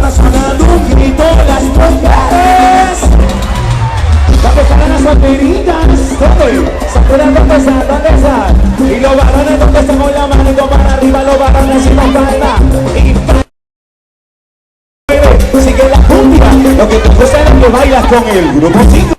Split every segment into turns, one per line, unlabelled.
palmas sonando un grito las mujeres. Vamos para las solteritas. ¿Dónde? Sacudan ¿dónde están? ¿Dónde están? Y los varones ¿dónde están? Con la manito para arriba, los varones y la palma. Y sigue la cumbia. Lo que te gusta es que bailas con el grupo 5.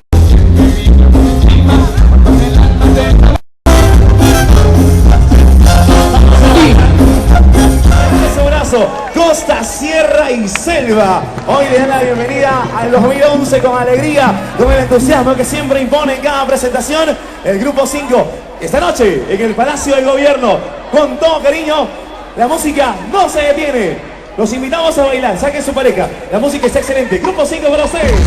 Costa, Sierra y Selva. Hoy le dan la bienvenida al 2011 con alegría, con el entusiasmo que siempre impone en cada presentación el Grupo 5. Esta noche en el Palacio del Gobierno, con todo cariño, la música no se detiene. Los invitamos a bailar, saquen su pareja. La música está excelente. Grupo 5 para ustedes.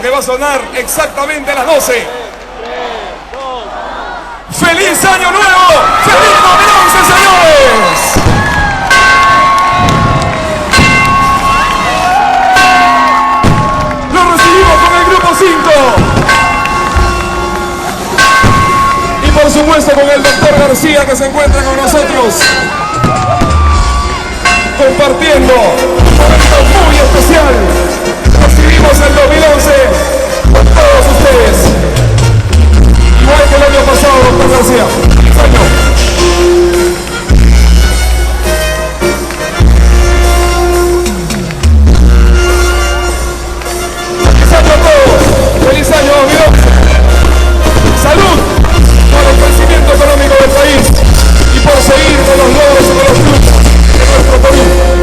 Que va a sonar exactamente a las 12. ¡Feliz Año Nuevo! ¡Feliz 2011, señores! Lo recibimos con el Grupo 5. Y por supuesto con el Dr. García, que se encuentra con nosotros compartiendo un momento muy especial. Recibimos el 2011 con todos ustedes. Igual que el año pasado, Dr. García. ¡Feliz año! ¡Feliz año a todos! ¡Feliz año 2011! ¡Salud! Por el crecimiento económico del país y por seguir con los logros y con los triunfos de nuestro Perú.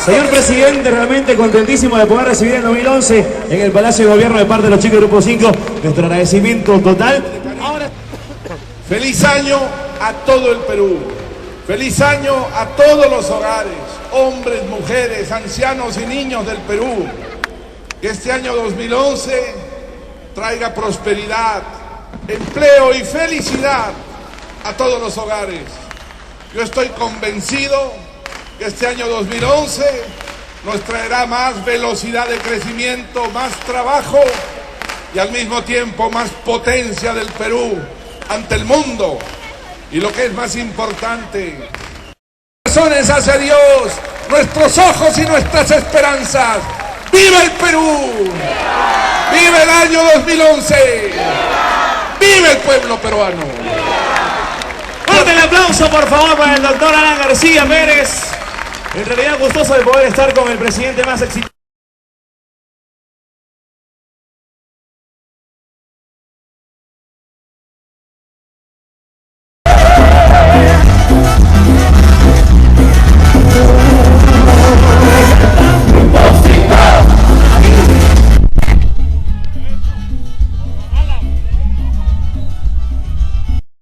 Señor presidente, realmente contentísimo de poder recibir el 2011 en el Palacio de Gobierno de parte de los chicos del Grupo 5. Nuestro agradecimiento total. Ahora...
Feliz año a todo el Perú. Feliz año a todos los hogares, hombres, mujeres, ancianos y niños del Perú. Que este año 2011 traiga prosperidad, empleo y felicidad a todos los hogares. Yo estoy convencido que este año 2011 nos traerá más velocidad de crecimiento, más trabajo y al mismo tiempo más potencia del Perú ante el mundo. Y lo que es más importante, corazones hacia Dios, nuestros ojos y nuestras esperanzas. ¡Viva el Perú! ¡Viva el año 2011! ¡Viva el pueblo peruano!
Fuerte el aplauso, por favor, para el doctor Alan García Pérez. En realidad gustoso de poder estar con el presidente más exitoso.